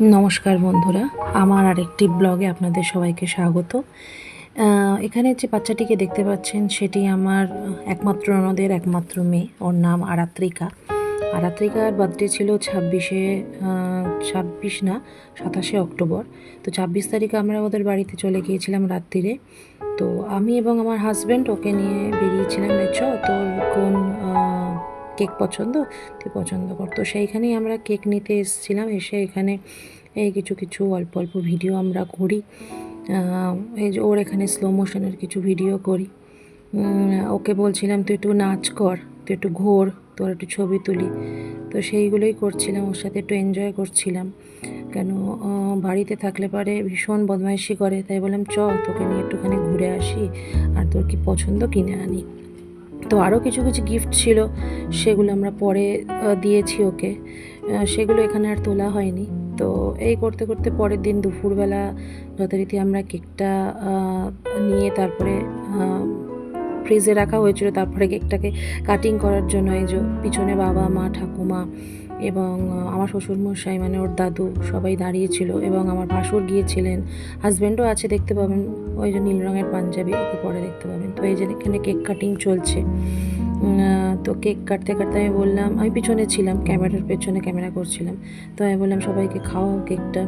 নমস্কার বন্ধুরা, আমার আরেকটি ব্লগে আপনাদের সবাইকে স্বাগত। এখানে যে বাচ্চাটিকে দেখতে পাচ্ছেন সেটি আমার একমাত্র ননদের একমাত্র মেয়ে। ওর নাম আরাত্রিকা। আরাত্রিকার বার্থডে ছিল 27 অক্টোবর। তো 26 তারিখে আমরা ওদের বাড়িতে চলে গিয়েছিলাম রাত্রিরে। তো আমি এবং আমার হাজব্যান্ড ওকে নিয়ে বেরিয়েছিলাম, তোর কোন কেক পছন্দ, তুই পছন্দ কর। তো সেইখানেই আমরা কেক নিতে এসেছিলাম। এসে এখানে এই কিছু অল্প অল্প ভিডিও আমরা করি। এই যে ওর এখানে স্লো মোশনের কিছু ভিডিও করি। ওকে বলছিলাম তুই একটু নাচ কর, তুই একটু ঘোর, তোর একটু ছবি তুলি। তো সেইগুলোই করছিলাম, ওর সাথে একটু এনজয় করছিলাম। কেন বাড়িতে থাকলে পারে ভীষণ বদমাইশি করে, তাই বললাম তোকে নিয়ে একটুখানি ঘুরে আসি, আর তোর কি পছন্দ কিনে আনি। তো আরও কিছু গিফট ছিল, সেগুলো আমরা পরে দিয়েছি ওকে, সেগুলো এখানে আর তোলা হয়নি। তো এই করতে করতে পরের দিন দুপুরবেলা যথারীতি আমরা কেকটা নিয়ে তারপরে ফ্রিজে রাখা হয়েছিল। তারপরে কেকটাকে কাটিং করার জন্য এই যে পিছনে বাবা মা ঠাকুমা এবং আমার শ্বশুরমশাই মানে ওর দাদু সবাই দাঁড়িয়েছিল, এবং আমার ভাসুর গিয়েছিলেন, হাজব্যান্ডও আছে, দেখতে পাবেন ওই যে নীল রঙের পাঞ্জাবি, ওকে পরে দেখতে পাবেন। তো এই যে এখানে কেক কাটিং চলছে। তো কেক কাটতে কাটতে আমি বললাম, আমি পিছনে ছিলাম, ক্যামেরার পেছনে ক্যামেরা করছিলাম। তো আমি বললাম সবাইকে খাওয়াও কেকটা।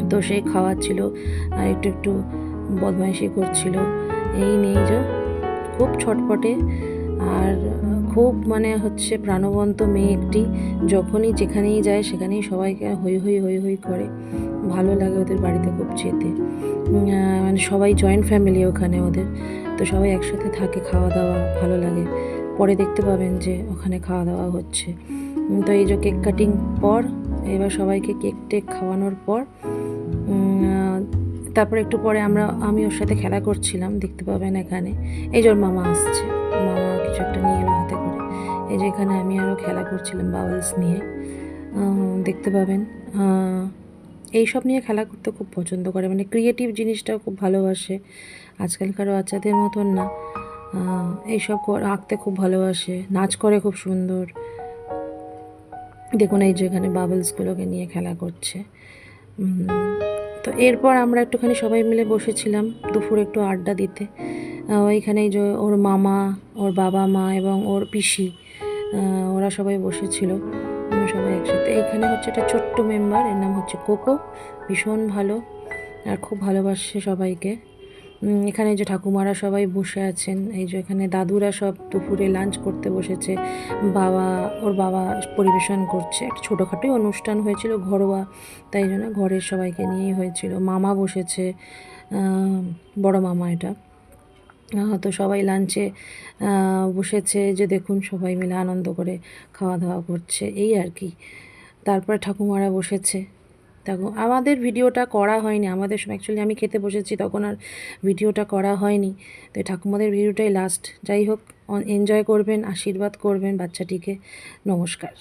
তো সে খাওয়াচ্ছিল আর একটু একটু বদমাইশি করছিল। এই নিয়ে যে খুব ছটপটে আর খুব মানে হচ্ছে প্রাণবন্ত মেয়ে একটি। যখনই যেখানেই যায় সেখানেই সবাইকে হই হই হই হই করে। ভালো লাগে ওদের বাড়িতে খুব যেতে। মানে সবাই জয়েন্ট ফ্যামিলি ওখানে ওদের, তো সবাই একসাথে থাকে, খাওয়া দাওয়া ভালো লাগে। পরে দেখতে পাবেন যে ওখানে খাওয়া দাওয়া হচ্ছে। তো এই যে কেক কাটিং পর এবার সবাইকে কেক টেক খাওয়ানোর পর তারপর একটু পরে আমি ওর সাথে খেলা করছিলাম, দেখতে পাবেন এখানে। এই যে ওর মামা আসছে, মামা কিছু একটা নিয়ে এলো হাতে করে। এই যে এখানে আমি আরও খেলা করছিলাম বাবলস নিয়ে, দেখতে পাবেন। এইসব নিয়ে খেলা করতে খুব পছন্দ করে, মানে ক্রিয়েটিভ জিনিসটাও খুব ভালোবাসে। আজকালকার বাচ্চাদের মতন না, এইসব আঁকতে খুব ভালোবাসে, নাচ করে খুব সুন্দর। দেখুন এই যে এখানে বাবলসগুলোকে নিয়ে খেলা করছে। তো এরপর আমরা একটুখানি সবাই মিলে বসেছিলাম দুপুর একটু আড্ডা দিতে। ওইখানে যে ওর মামা, ওর বাবা মা এবং ওর পিসি, ওরা সবাই বসেছিল। আমরা সবাই একসাথে। এখানে হচ্ছে একটা ছোট্ট মেম্বার, এর নাম হচ্ছে কোকো, ভীষণ ভালো আর খুব ভালোবাসে সবাইকে। এখানে যে ঠাকুমারা সবাই বসে আছেন, এই যে এখানে দাদুরা সব দুপুরে লাঞ্চ করতে বসেছে। ওর বাবা পরিবেশন করছে, একটা ছোটোখাটোই অনুষ্ঠান হয়েছিল ঘরোয়া, তাই জন্য ঘরের সবাইকে নিয়েই হয়েছিল। মামা বসেছে, বড় মামা এটা। তো সবাই লাঞ্চে বসেছে, যে দেখুন সবাই মিলে আনন্দ করে খাওয়া দাওয়া করছে, এই আর কি। তারপরে ঠাকুমারা বসেছে। তখন আমাদের ভিডিওটা করা হয়নি, আমাদের অ্যাকচুয়ালি আমি খেতে বসেছি তখন আর ভিডিওটা করা হয়নি। তো ঠাকুমাদের ভিডিওটাই লাস্ট। যাই হোক, এনজয় করবেন, আশীর্বাদ করবেন বাচ্চাটিকে। নমস্কার।